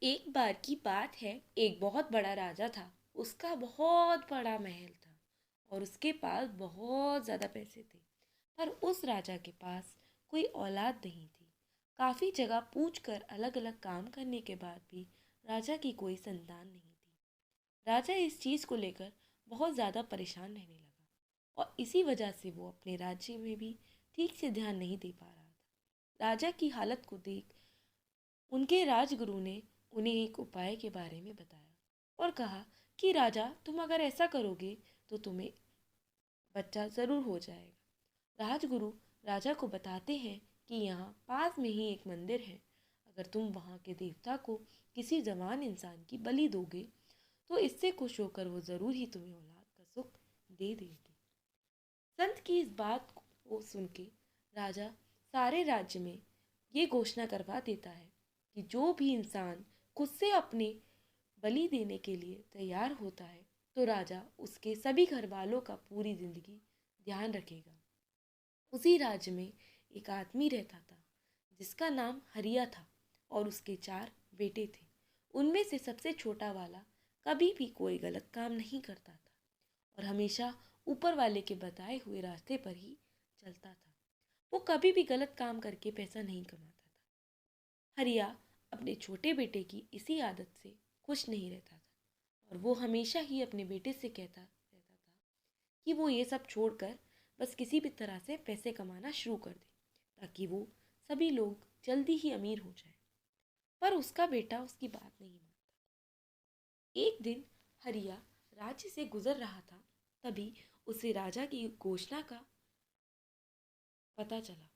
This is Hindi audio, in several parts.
एक बार की बात है, एक बहुत बड़ा राजा था। उसका बहुत बड़ा महल था और उसके पास बहुत ज़्यादा पैसे थे। पर उस राजा के पास कोई औलाद नहीं थी। काफ़ी जगह पूछ कर अलग अलग काम करने के बाद भी राजा की कोई संतान नहीं थी। राजा इस चीज़ को लेकर बहुत ज़्यादा परेशान रहने लगा और इसी वजह से वो अपने राज्य में भी ठीक से ध्यान नहीं दे पा रहा था। राजा की हालत को देख उनके राजगुरु ने उन्हें एक उपाय के बारे में बताया और कहा कि राजा, तुम अगर ऐसा करोगे तो तुम्हें बच्चा ज़रूर हो जाएगा। राजगुरु राजा को बताते हैं कि यहाँ पास में ही एक मंदिर है। अगर तुम वहाँ के देवता को किसी जवान इंसान की बलि दोगे तो इससे खुश होकर वो ज़रूर ही तुम्हें औलाद का सुख दे देगी। संत की इस बात को सुन के राजा सारे राज्य में ये घोषणा करवा देता है कि जो भी इंसान खुद से अपने बलि देने के लिए तैयार होता है तो राजा उसके सभी घर वालों का पूरी जिंदगी ध्यान रखेगा। उसी राज्य में एक आदमी रहता था जिसका नाम हरिया था और उसके 4 बेटे थे। उनमें से सबसे छोटा वाला कभी भी कोई गलत काम नहीं करता था और हमेशा ऊपर वाले के बताए हुए रास्ते पर ही चलता था। वो कभी भी गलत काम करके पैसा नहीं कमाता था। हरिया अपने छोटे बेटे की इसी आदत से खुश नहीं रहता था और वो हमेशा ही अपने बेटे से कहता रहता था कि वो ये सब छोड़कर बस किसी भी तरह से पैसे कमाना शुरू कर दे ताकि वो सभी लोग जल्दी ही अमीर हो जाए। पर उसका बेटा उसकी बात नहीं मानता। एक दिन हरिया राज्य से गुजर रहा था, तभी उसे राजा की घोषणा का पता चला।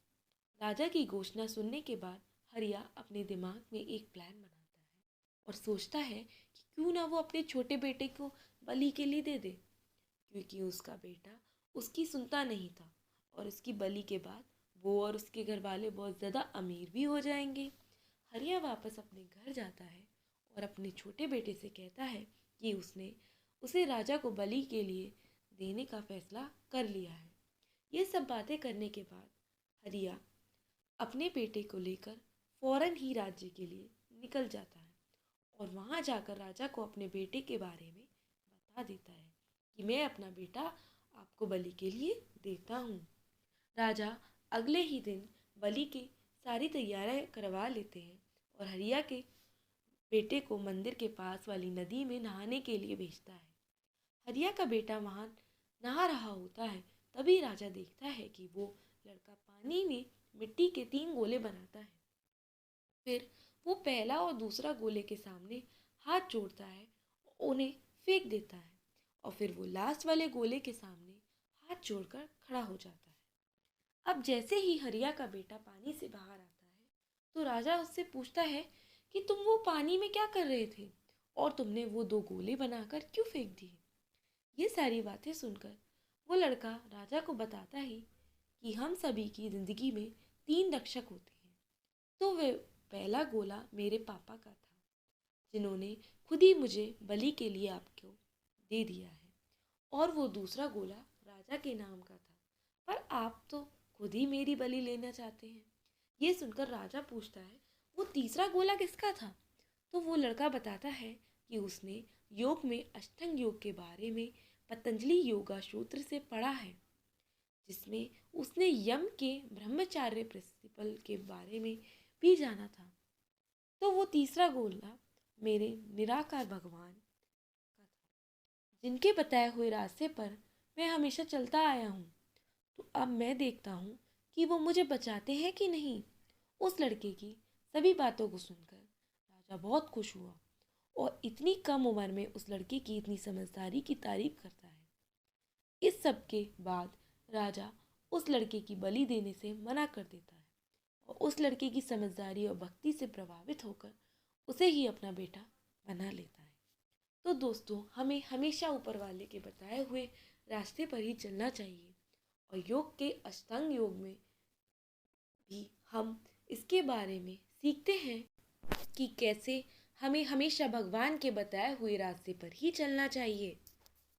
राजा की घोषणा सुनने के बाद हरिया अपने दिमाग में एक प्लान बनाता है और सोचता है कि क्यों ना वो अपने छोटे बेटे को बलि के लिए दे दे, क्योंकि उसका बेटा उसकी सुनता नहीं था और उसकी बलि के बाद वो और उसके घर वाले बहुत ज़्यादा अमीर भी हो जाएंगे। हरिया वापस अपने घर जाता है और अपने छोटे बेटे से कहता है कि उसने उसे राजा को बलि के लिए देने का फैसला कर लिया है। ये सब बातें करने के बाद हरिया अपने बेटे को लेकर फौरन ही राज्य के लिए निकल जाता है और वहाँ जाकर राजा को अपने बेटे के बारे में बता देता है कि मैं अपना बेटा आपको बलि के लिए देता हूँ। राजा अगले ही दिन बलि की सारी तैयारियां करवा लेते हैं और हरिया के बेटे को मंदिर के पास वाली नदी में नहाने के लिए भेजता है। हरिया का बेटा वहाँ नहा रहा होता है, तभी राजा देखता है कि वो लड़का पानी में मिट्टी के 3 गोले बनाता है। फिर वो पहला और दूसरा गोले के सामने हाथ जोड़ता है, उन्हें फेंक देता है और फिर वो लास्ट वाले गोले के सामने हाथ जोड़कर खड़ा हो जाता है। अब जैसे ही हरिया का बेटा पानी से बाहर आता है तो राजा उससे पूछता है कि तुम वो पानी में क्या कर रहे थे और तुमने वो 2 गोले बनाकर क्यों फेंक दिए। ये सारी बातें सुनकर वो लड़का राजा को बताता है कि हम सभी की ज़िंदगी में 3 रक्षक होते हैं। तो वे पहला गोला मेरे पापा का था जिन्होंने खुद ही मुझे बलि के लिए आपको दे दिया है, और वो दूसरा गोला राजा के नाम का था, पर आप तो खुद ही मेरी बलि लेना चाहते हैं। ये सुनकर राजा पूछता है वो तीसरा गोला किसका था। तो वो लड़का बताता है कि उसने योग में अष्टांग योग के बारे में पतंजलि योगा सूत्र से पढ़ा है, जिसमें उसने यम के ब्रह्मचार्य प्रिंसिपल के बारे में भी जाना था। तो वो तीसरा गोला मेरे निराकार भगवान का था, जिनके बताए हुए रास्ते पर मैं हमेशा चलता आया हूँ। तो अब मैं देखता हूँ कि वो मुझे बचाते हैं कि नहीं। उस लड़के की सभी बातों को सुनकर राजा बहुत खुश हुआ और इतनी कम उम्र में उस लड़के की इतनी समझदारी की तारीफ करता है। इस सब के बाद राजा उस लड़के की बलि देने से मना कर देता है और उस लड़के की समझदारी और भक्ति से प्रभावित होकर उसे ही अपना बेटा बना लेता है। तो दोस्तों, हमें हमेशा ऊपर वाले के बताए हुए रास्ते पर ही चलना चाहिए और योग के अष्टांग योग में भी हम इसके बारे में सीखते हैं कि कैसे हमें हमेशा भगवान के बताए हुए रास्ते पर ही चलना चाहिए।